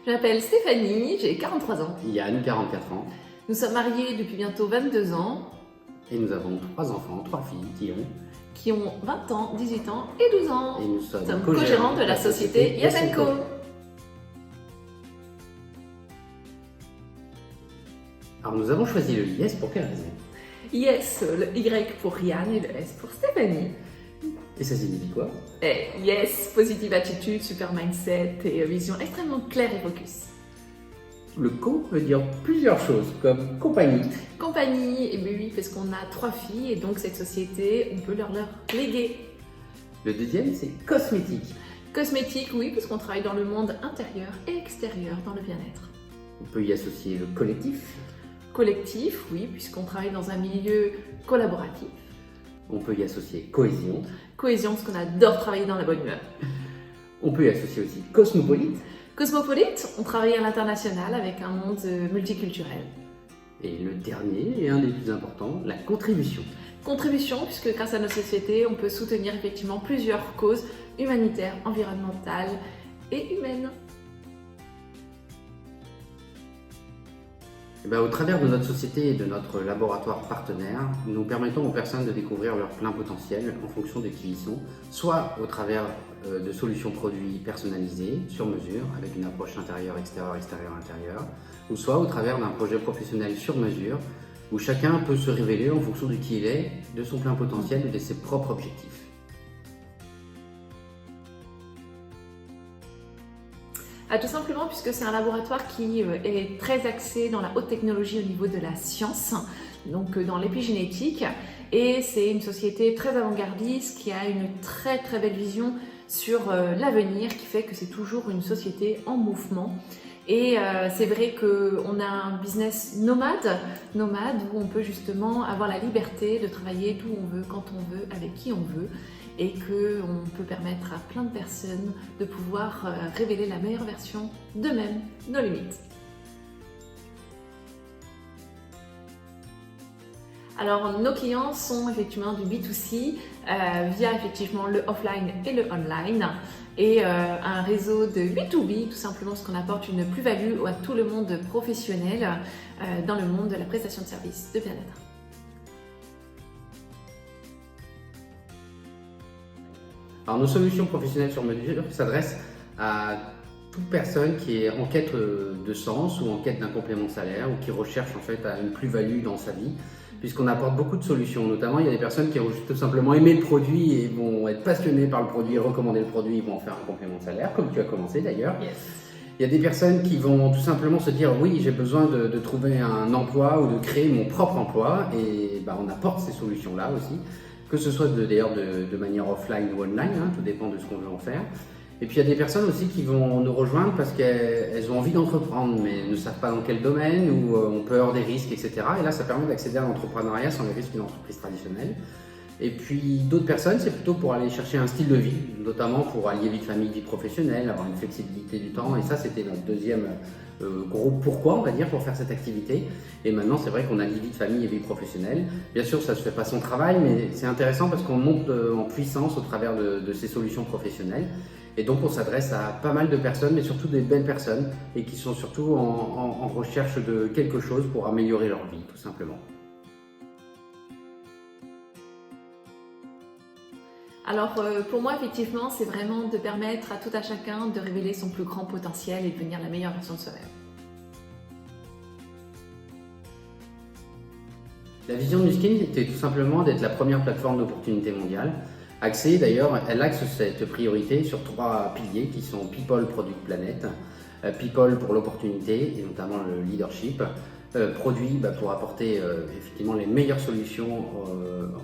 Je m'appelle Stéphanie, j'ai 43 ans. Yann, 44 ans. Nous sommes mariés depuis bientôt 22 ans, Et nous avons 3 enfants, 3 filles qui ont 20 ans, 18 ans et 12 ans. Et nous sommes co-gérants de la société Yes & Co. Alors nous avons choisi le Yes pour quelle raison? Yes, le Y pour Yann et le S pour Stéphanie. Et ça signifie quoi? Et yes, positive attitude, super mindset et vision extrêmement claire et focus. Le co veut dire plusieurs choses, comme compagnie. Compagnie, et bien oui, parce qu'on a 3 filles et donc cette société, on peut leur léguer. Le deuxième, c'est cosmétique. Cosmétique, oui, parce qu'on travaille dans le monde intérieur et extérieur, dans le bien-être. On peut y associer le collectif. Collectif, oui, puisqu'on travaille dans un milieu collaboratif. On peut y associer cohésion. Cohésion, parce qu'on adore travailler dans la bonne humeur. On peut y associer aussi cosmopolite. Cosmopolite, on travaille à l'international avec un monde multiculturel. Et le dernier, et un des plus importants, la contribution. Contribution, puisque grâce à nos sociétés, on peut soutenir effectivement plusieurs causes humanitaires, environnementales et humaines. Au travers de notre société et de notre laboratoire partenaire, nous permettons aux personnes de découvrir leur plein potentiel en fonction de qui ils sont, soit au travers de solutions produits personnalisées, sur mesure, avec une approche intérieur-extérieur, extérieur-intérieur, ou soit au travers d'un projet professionnel sur mesure, où chacun peut se révéler en fonction de qui il est, de son plein potentiel et de ses propres objectifs. Tout simplement puisque c'est un laboratoire qui est très axé dans la haute technologie au niveau de la science, donc dans l'épigénétique, et c'est une société très avant-gardiste qui a une très très belle vision sur l'avenir, qui fait que c'est toujours une société en mouvement. Et c'est vrai qu'on a un business nomade où on peut justement avoir la liberté de travailler d'où on veut, quand on veut, avec qui on veut, et qu'on peut permettre à plein de personnes de pouvoir révéler la meilleure version d'eux-mêmes, nos limites. Alors nos clients sont effectivement du B2C via effectivement le offline et le online et un réseau de B2B, tout simplement parce qu'on apporte une plus-value à tout le monde professionnel dans le monde de la prestation de services de bien-être. Alors nos solutions professionnelles sur mesure s'adressent à toute personne qui est en quête de sens ou en quête d'un complément de salaire ou qui recherche en fait une plus-value dans sa vie, puisqu'on apporte beaucoup de solutions. Notamment, il y a des personnes qui vont tout simplement aimer le produit et vont être passionnées par le produit et recommander le produit, ils vont en faire un complément de salaire, comme tu as commencé d'ailleurs. Yes. Il y a des personnes qui vont tout simplement se dire oui, j'ai besoin de trouver un emploi ou de créer mon propre emploi, et on apporte ces solutions-là aussi, que ce soit d'ailleurs de manière offline ou online, tout dépend de ce qu'on veut en faire. Et puis il y a des personnes aussi qui vont nous rejoindre parce qu'elles ont envie d'entreprendre mais ne savent pas dans quel domaine ou ont peur des risques, etc. Et là, ça permet d'accéder à l'entrepreneuriat sans les risques d'une entreprise traditionnelle. Et puis d'autres personnes, c'est plutôt pour aller chercher un style de vie, notamment pour allier vie de famille, vie professionnelle, avoir une flexibilité du temps. Et ça, c'était notre deuxième gros pourquoi, on va dire, pour faire cette activité. Et maintenant, c'est vrai qu'on allie vie de famille et vie professionnelle. Bien sûr, ça ne se fait pas sans travail, mais c'est intéressant parce qu'on monte en puissance au travers de ces solutions professionnelles. Et donc, on s'adresse à pas mal de personnes, mais surtout des belles personnes, et qui sont surtout en recherche de quelque chose pour améliorer leur vie, tout simplement. Alors pour moi, effectivement, c'est vraiment de permettre à tout à chacun de révéler son plus grand potentiel et de devenir la meilleure version de soi-même. La vision de Nuskin était tout simplement d'être la première plateforme d'opportunité mondiale. Axée d'ailleurs, elle axe cette priorité sur 3 piliers qui sont People, Product, Planète. People pour l'opportunité et notamment le leadership. Produit pour apporter effectivement les meilleures solutions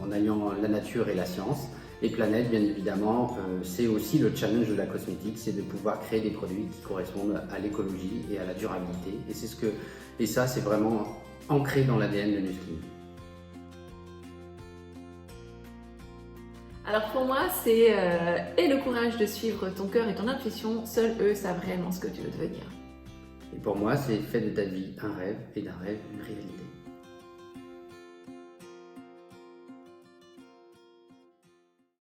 en alliant la nature et la science. Et planète, bien évidemment, c'est aussi le challenge de la cosmétique, c'est de pouvoir créer des produits qui correspondent à l'écologie et à la durabilité. Et ça, c'est vraiment ancré dans l'ADN de Nuskin. Alors pour moi, c'est et le courage de suivre ton cœur et ton intuition, seuls eux savent réellement ce que tu veux devenir. Et pour moi, c'est fait de ta vie un rêve et d'un rêve une réalité.